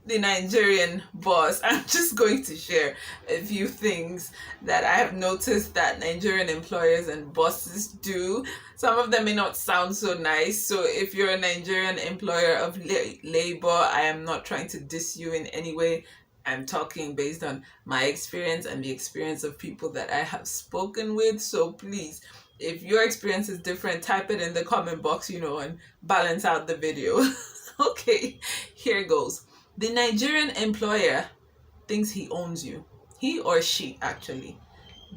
the Nigerian boss, I'm just going to share a few things that I have noticed that Nigerian employers and bosses do. Some of them may not sound so nice. So if you're a Nigerian employer of labor, I am not trying to diss you in any way. I'm talking based on my experience and the experience of people that I have spoken with. So please, if your experience is different, type it in the comment box, and balance out the video. Okay, here goes. The Nigerian employer thinks he owns you. He or she, actually.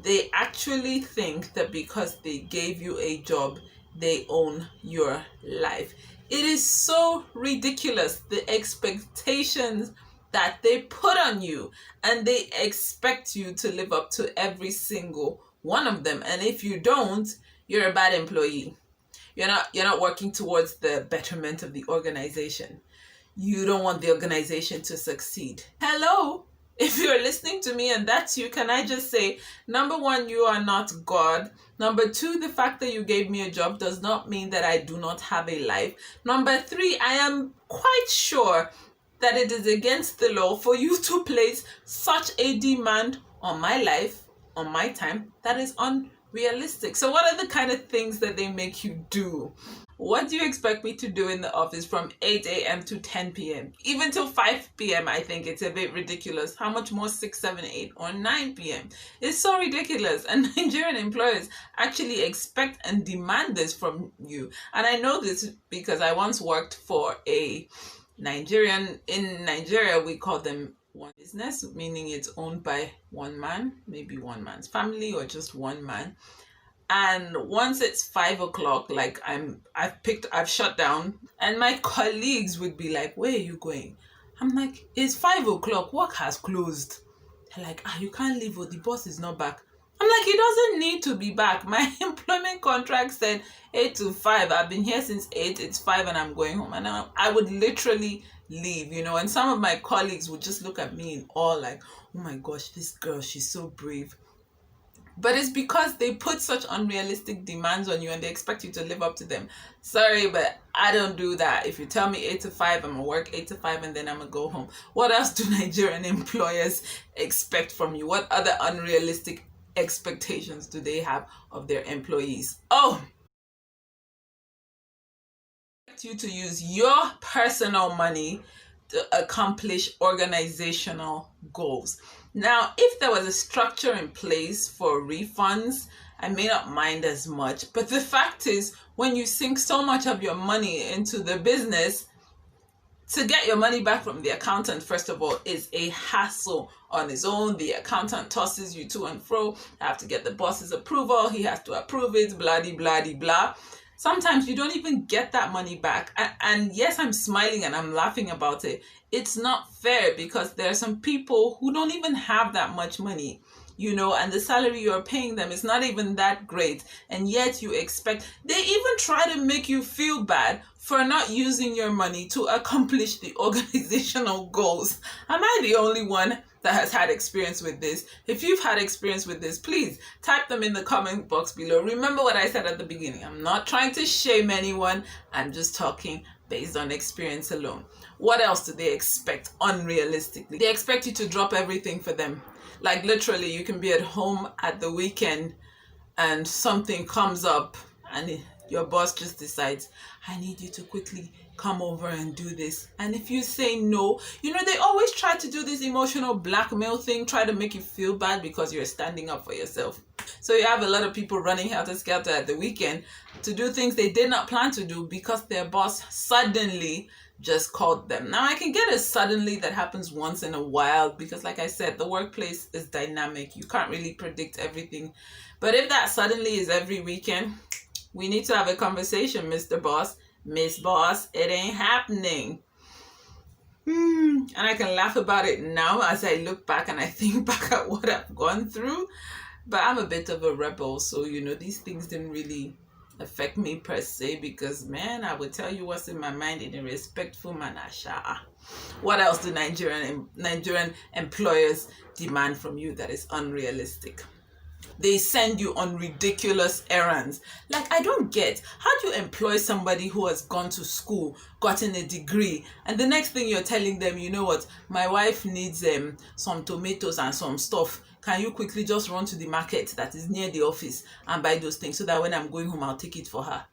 They actually think that because they gave you a job, they own your life. It is so ridiculous, the expectations that they put on you, and they expect you to live up to every single one of them. And if you don't, you're a bad employee. You're not working towards the betterment of the organization. You don't want the organization to succeed. Hello, if you're listening to me and that's you, can I just say, number one, you are not God. Number two, the fact that you gave me a job does not mean that I do not have a life. Number three, I am quite sure that it is against the law for you to place such a demand on my life, on my time, that is unrealistic. So what are the kind of things that they make you do? What do you expect me to do in the office from 8 a.m. to 10 p.m.? Even till 5 p.m. I think it's a bit ridiculous. How much more 6, 7, 8 or 9 p.m.? It's so ridiculous. And Nigerian employers actually expect and demand this from you. And I know this because I once worked for a Nigerian. In Nigeria, we call them one business, meaning it's owned by one man, maybe one man's family or just one man. And once it's 5 o'clock, like I've shut down, and my colleagues would be like, "Where are you going?" I'm like, "It's 5 o'clock, work has closed." They're like, "You can't leave, the boss is not back." I'm like, "He doesn't need to be back. My employment contract said 8 to 5. I've been here since 8, it's 5 and I'm going home." And I would literally leave, and some of my colleagues would just look at me in awe like, "Oh my gosh, this girl, she's so brave." But it's because they put such unrealistic demands on you and they expect you to live up to them. Sorry, but I don't do that. If you tell me 8 to 5, I'm going to work 8 to 5 and then I'm going to go home. What else do Nigerian employers expect from you? What other unrealistic expectations do they have of their employees? Oh, you to use your personal money to accomplish organizational goals. Now, if there was a structure in place for refunds, I may not mind as much. But the fact is, when you sink so much of your money into the business, to get your money back from the accountant, first of all, is a hassle on its own. The accountant tosses you to and fro. You have to get the boss's approval. He has to approve it, blah, blah, blah, blah. Sometimes you don't even get that money back. And yes, I'm smiling and I'm laughing about it. It's not fair because there are some people who don't even have that much money, and the salary you're paying them is not even that great. And yet you expect, they even try to make you feel bad for not using your money to accomplish the organizational goals. Am I the only one that has had experience with this? If you've had experience with this, please type them in the comment box below. Remember what I said at the beginning. I'm not trying to shame anyone. I'm just talking based on experience alone. What else do they expect unrealistically? They expect you to drop everything for them. Like literally, you can be at home at the weekend and something comes up and your boss just decides, "I need you to quickly come over and do this." And if you say no, they always try to do this emotional blackmail thing, try to make you feel bad because you're standing up for yourself. So you have a lot of people running helter-skelter at the weekend to do things they did not plan to do because their boss suddenly just called them. Now, I can get it suddenly that happens once in a while because, like I said, the workplace is dynamic. You can't really predict everything. But if that suddenly is every weekend, we need to have a conversation, Mr. Boss, Miss Boss. It ain't happening. And I can laugh about it now as I look back and I think back at what I've gone through. But I'm a bit of a rebel, so these things didn't really affect me per se because, man, I would tell you what's in my mind in a respectful manner. What else do Nigerian employers demand from you that is unrealistic? They send you on ridiculous errands. Like, I don't get, how do you employ somebody who has gone to school, gotten a degree, and the next thing you're telling them, you know what, my wife needs some tomatoes and some stuff. Can you quickly just run to the market that is near the office and buy those things so that when I'm going home, I'll take it for her?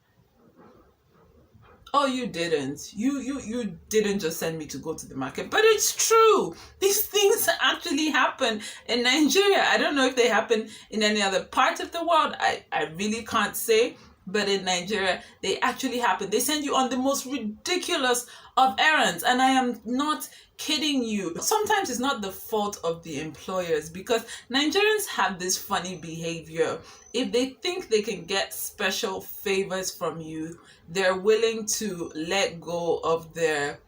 Oh, you didn't. You didn't just send me to go to the market. But it's true. These things actually happen in Nigeria. I don't know if they happen in any other part of the world. I really can't say. But in Nigeria, they actually happen. They send you on the most ridiculous of errands. And I am not kidding you. Sometimes it's not the fault of the employers, because Nigerians have this funny behavior. If they think they can get special favors from you, they're willing to let go of their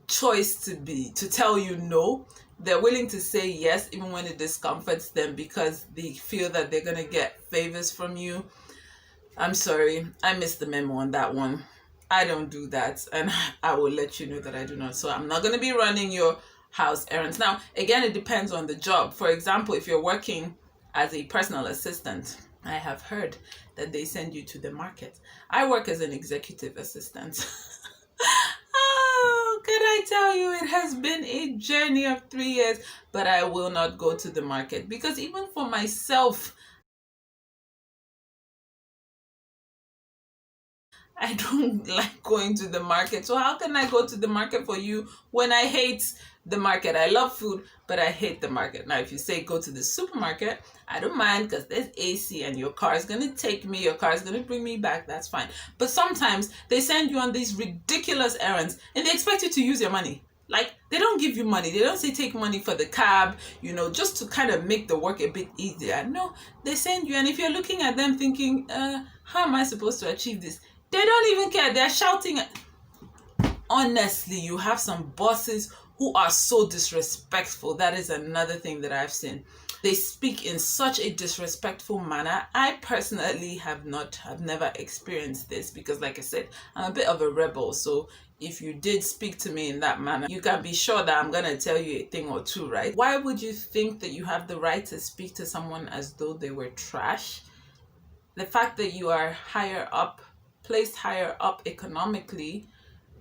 choice to tell you no. They're willing to say yes even when it discomforts them, because they feel that they're going to get favors from you. I'm sorry, I missed the memo on that one. I don't do that, and I will let you know that I do not. So I'm not going to be running your house errands. Now, again, it depends on the job. For example, if you're working as a personal assistant, I have heard that they send you to the market. I work as an executive assistant. Oh, can I tell you, it has been a journey of 3 years, but I will not go to the market, because even for myself, I don't like going to the market. So how can I go to the market for you when I hate the market? I love food, but I hate the market. Now, if you say go to the supermarket, I don't mind, because there's AC and your car is going to take me, your car is going to bring me back. That's fine. But sometimes they send you on these ridiculous errands and they expect you to use your money. Like, they don't give you money. They don't say take money for the cab, just to kind of make the work a bit easier. No, they send you. And if you're looking at them thinking, how am I supposed to achieve this? They don't even care. They're shouting. Honestly, you have some bosses who are so disrespectful. That is another thing that I've seen. They speak in such a disrespectful manner. I personally have never experienced this, because like I said, I'm a bit of a rebel. So if you did speak to me in that manner, you can be sure that I'm going to tell you a thing or two, right? Why would you think that you have the right to speak to someone as though they were trash? The fact that you are placed higher up economically,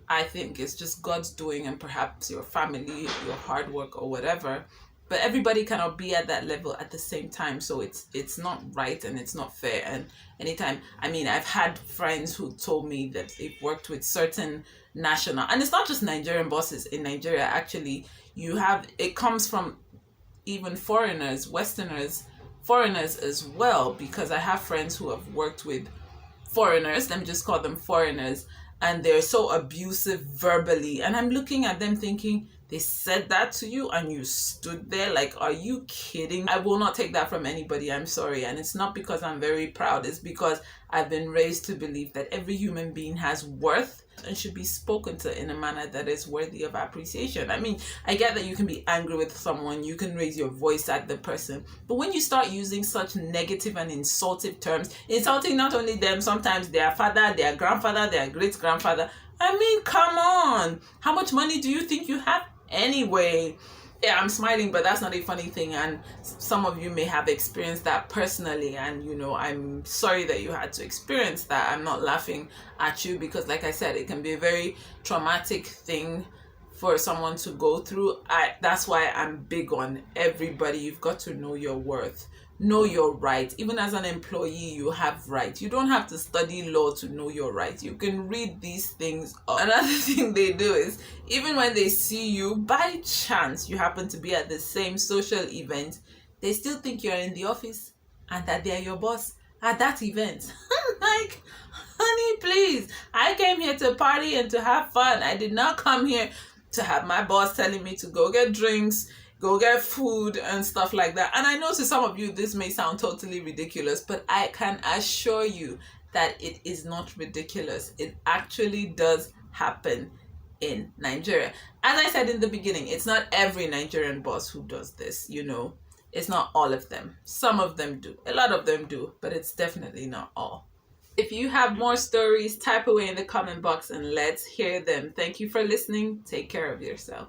I think it's just God's doing, and perhaps your family, your hard work or whatever. But everybody cannot be at that level at the same time. So it's not right and it's not fair. And anytime, I've had friends who told me that they've worked with certain national, and it's not just Nigerian bosses in Nigeria, actually. It comes from even foreigners, Westerners, foreigners as well, because I have friends who have worked with foreigners, let me just call them foreigners, and they're so abusive verbally, and I'm looking at them thinking, they said that to you and you stood there? Like, are you kidding? I will not take that from anybody, I'm sorry. And it's not because I'm very proud, it's because I've been raised to believe that every human being has worth and should be spoken to in a manner that is worthy of appreciation. I get that you can be angry with someone, you can raise your voice at the person, but when you start using such negative and insultive terms, insulting not only them, sometimes their father, their grandfather, their great-grandfather, come on. How much money do you think you have anyway? Yeah, I'm smiling, but that's not a funny thing, and some of you may have experienced that personally, and I'm sorry that you had to experience that. I'm not laughing at you, because like I said, it can be a very traumatic thing for someone to go through. That's why I'm big on everybody. You've got to know your worth, know your right. Even as an employee, you have rights. You don't have to study law to know your rights. You can read these things up. Another thing they do is, even when they see you, by chance you happen to be at the same social event, they still think you're in the office and that they're your boss at that event. Like, honey, please, I came here to party and to have fun. I did not come here to have my boss telling me to go get drinks, go get food and stuff like that. And I know to some of you this may sound totally ridiculous, but I can assure you that it is not ridiculous. It actually does happen in Nigeria. As I said in the beginning, it's not every Nigerian boss who does this, It's not all of them. Some of them do. A lot of them do, but it's definitely not all. If you have more stories, type away in the comment box and let's hear them. Thank you for listening. Take care of yourself.